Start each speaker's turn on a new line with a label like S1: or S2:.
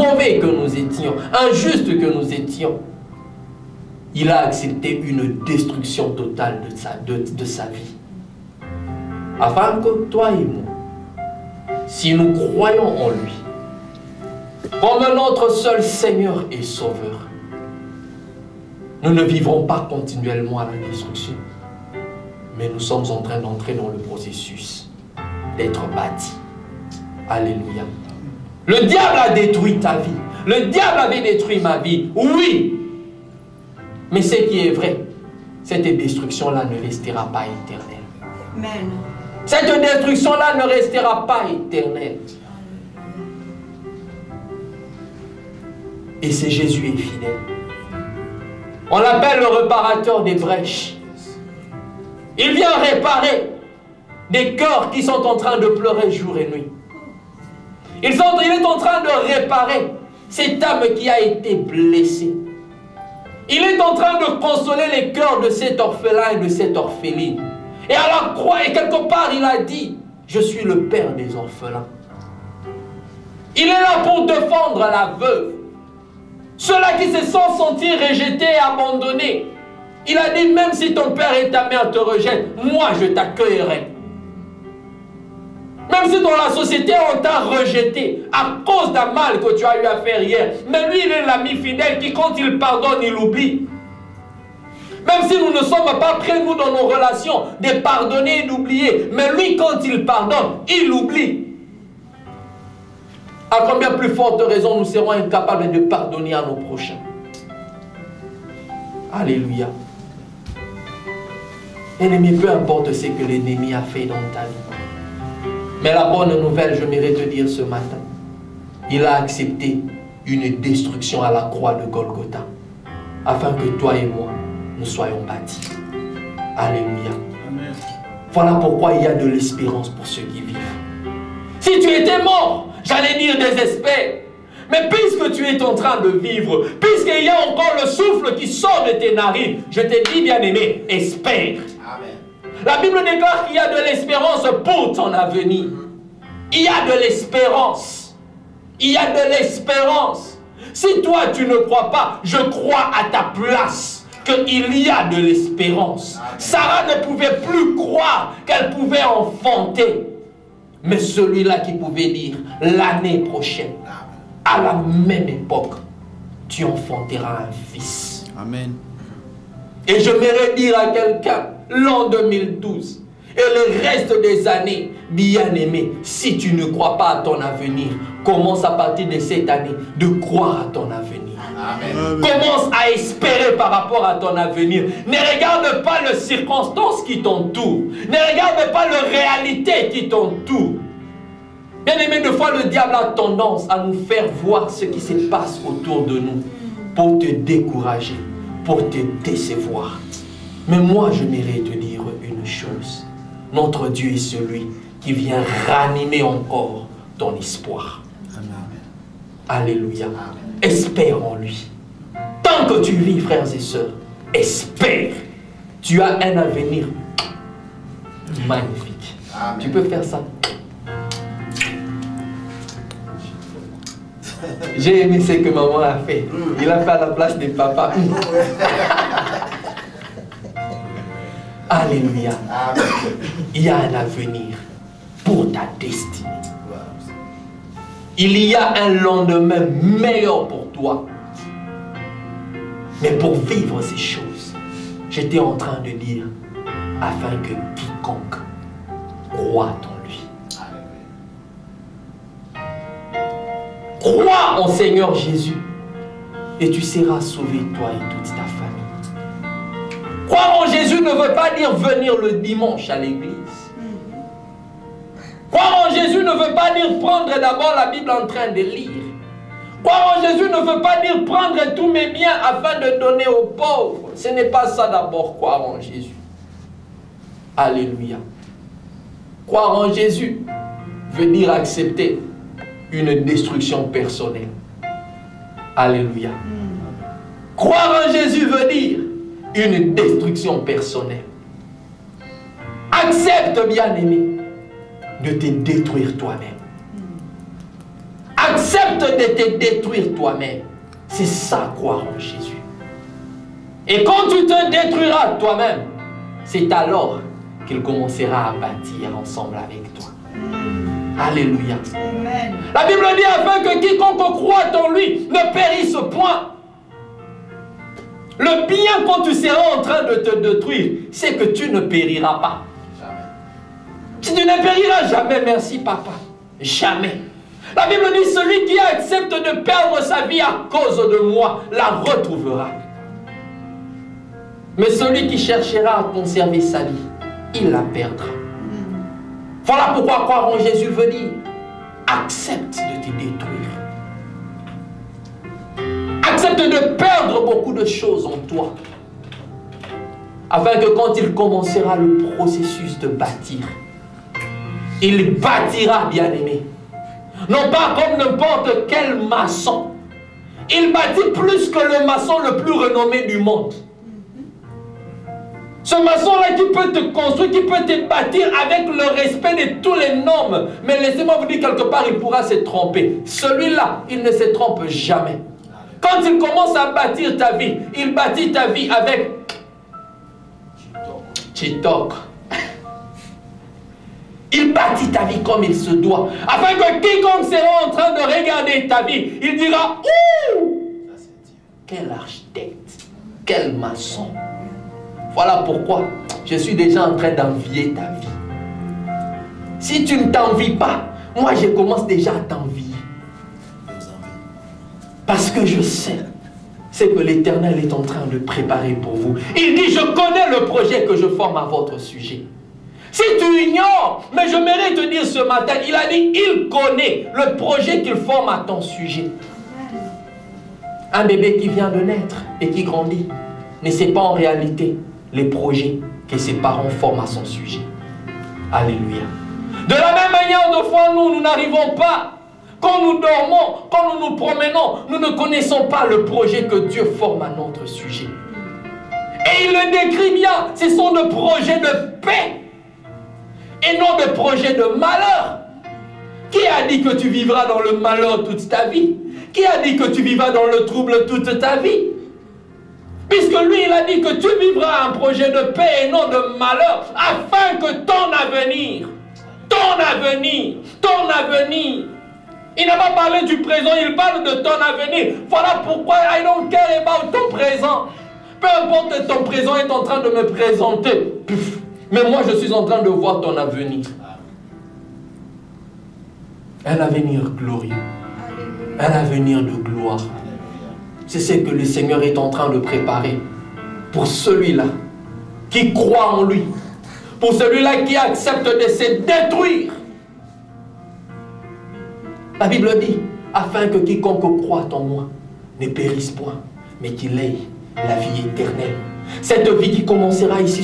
S1: mauvais que nous étions, injustes que nous étions, il a accepté une destruction totale de sa vie. Afin que toi et moi, si nous croyons en lui, comme notre seul Seigneur et Sauveur, nous ne vivrons pas continuellement à la destruction, mais nous sommes en train d'entrer dans le processus d'être bâtis. Alléluia. Le diable a détruit ta vie. Le diable avait détruit ma vie. Oui. Mais ce qui est vrai, cette destruction-là ne restera pas éternelle.
S2: Amen.
S1: Cette destruction-là ne restera pas éternelle. Et c'est Jésus est fidèle. On l'appelle le réparateur des brèches. Il vient réparer des cœurs qui sont en train de pleurer jour et nuit. Il est en train de réparer cette âme qui a été blessée. Il est en train de consoler les cœurs de cet orphelin et de cette orpheline. Et à la croix, et quelque part, il a dit, je suis le père des orphelins. Il est là pour défendre la veuve. Ceux-là qui se sont sentis rejetés et abandonnés. Il a dit, même si ton père et ta mère te rejettent, moi je t'accueillerai. Même si dans la société on t'a rejeté à cause d'un mal que tu as eu à faire hier. Mais lui il est l'ami fidèle qui quand il pardonne, il oublie. Même si nous ne sommes pas prêts nous dans nos relations de pardonner et d'oublier. Mais lui quand il pardonne, il oublie. À combien plus forte raison nous serons incapables de pardonner à nos prochains. Alléluia. Ennemi, peu importe ce que l'ennemi a fait dans ta vie. Mais la bonne nouvelle, je m'irai te dire ce matin, il a accepté une destruction à la croix de Golgotha, afin que toi et moi, nous soyons bâtis. Alléluia. Amen. Voilà pourquoi il y a de l'espérance pour ceux qui vivent. Si tu étais mort, j'allais dire désespère. Mais puisque tu es en train de vivre, puisqu'il y a encore le souffle qui sort de tes narines, je te dis, bien-aimé, espère. Amen. La Bible déclare qu'il y a de l'espérance pour ton avenir. Il y a de l'espérance. Il y a de l'espérance. Si toi tu ne crois pas, je crois à ta place qu'il y a de l'espérance. Sarah ne pouvait plus croire qu'elle pouvait enfanter. Mais celui-là qui pouvait dire, l'année prochaine, à la même époque, tu enfanteras un fils. Amen. Et je m'aimerais dire à quelqu'un, l'an 2012, et le reste des années, bien-aimé, si tu ne crois pas à ton avenir, commence à partir de cette année de croire à ton avenir. Amen. Commence à espérer par rapport à ton avenir. Ne regarde pas les circonstances qui t'entourent. Ne regarde pas les réalités qui t'entourent. Bien-aimé, des fois le diable a tendance à nous faire voir ce qui se passe autour de nous pour te décourager, pour te décevoir. Mais moi, je m'irai te dire une chose. Notre Dieu est celui qui vient ranimer encore ton espoir. Amen. Alléluia. Amen. Espère en lui. Tant que tu vis, frères et sœurs, espère. Tu as un avenir magnifique. Amen. Tu peux faire ça. J'ai aimé ce que maman a fait. Il a fait à la place de papa. Alléluia. Il y a un avenir pour ta destinée. Il y a un lendemain meilleur pour toi. Mais pour vivre ces choses, j'étais en train de dire, afin que quiconque croit en lui. Crois en Seigneur Jésus et tu seras sauvé, toi et toute ta famille. Croire en Jésus ne veut pas dire venir le dimanche à l'église. Croire en Jésus ne veut pas dire prendre d'abord la Bible en train de lire. Croire en Jésus ne veut pas dire prendre tous mes biens afin de donner aux pauvres. Ce n'est pas ça d'abord, croire en Jésus. Alléluia. Croire en Jésus veut dire accepter une destruction personnelle. Alléluia. Croire en Jésus veut dire une destruction personnelle. Accepte, bien-aimé, de te détruire toi-même. accepte de te détruire toi-même. C'est ça, croire en Jésus. Et quand tu te détruiras toi-même, c'est alors qu'il commencera à bâtir ensemble avec toi. Alléluia. Amen. La Bible dit afin que quiconque croit en lui ne périsse point. Le bien quand tu seras en train de te détruire, c'est que tu ne périras pas. Jamais. Tu ne périras jamais, merci papa. Jamais. La Bible dit celui qui accepte de perdre sa vie à cause de moi la retrouvera. Mais celui qui cherchera à conserver sa vie, il la perdra. Voilà pourquoi croire en Jésus veut dire accepte de te détruire. Accepte de perdre beaucoup de choses en toi. Afin que quand il commencera le processus de bâtir, il bâtira, bien-aimé. Non pas comme n'importe quel maçon. Il bâtit plus que le maçon le plus renommé du monde. Ce maçon-là qui peut te construire, qui peut te bâtir avec le respect de tous les normes. Mais laissez-moi vous dire, quelque part, il pourra se tromper. Celui-là, il ne se trompe jamais. Quand il commence à bâtir ta vie, il bâtit ta vie avec Chitok. Il bâtit ta vie comme il se doit. Afin que quiconque sera en train de regarder ta vie, il dira, ouh, quel architecte, quel maçon. Voilà pourquoi je suis déjà en train d'envier ta vie. Si tu ne t'envies pas, moi je commence déjà à t'envier. Parce que je sais, c'est que l'Éternel est en train de préparer pour vous. Il dit, je connais le projet que je forme à votre sujet. Si tu ignores, mais je mérite te dire ce matin, il a dit, il connaît le projet qu'il forme à ton sujet. Un bébé qui vient de naître et qui grandit ne sait pas en réalité les projets que ses parents forment à son sujet. Alléluia. De la même manière, de fois, nous n'arrivons pas. Quand nous dormons, quand nous nous promenons, nous ne connaissons pas le projet que Dieu forme à notre sujet. Et il le décrit bien. Ce sont des projets de paix et non des projets de malheur. Qui a dit que tu vivras dans le malheur toute ta vie? Qui a dit que tu vivras dans le trouble toute ta vie? Puisque lui, il a dit que tu vivras un projet de paix et non de malheur, afin que ton avenir, il n'a pas parlé du présent, il parle de ton avenir. Voilà pourquoi I don't care about ton présent. Peu importe, ton présent est en train de me présenter. Mais moi, je suis en train de voir ton avenir. Un avenir glorieux. Un avenir de gloire. C'est ce que le Seigneur est en train de préparer pour celui-là qui croit en lui, pour celui-là qui accepte de se détruire. La Bible dit, afin que quiconque croit en moi ne périsse point, mais qu'il ait la vie éternelle. Cette vie qui commencera ici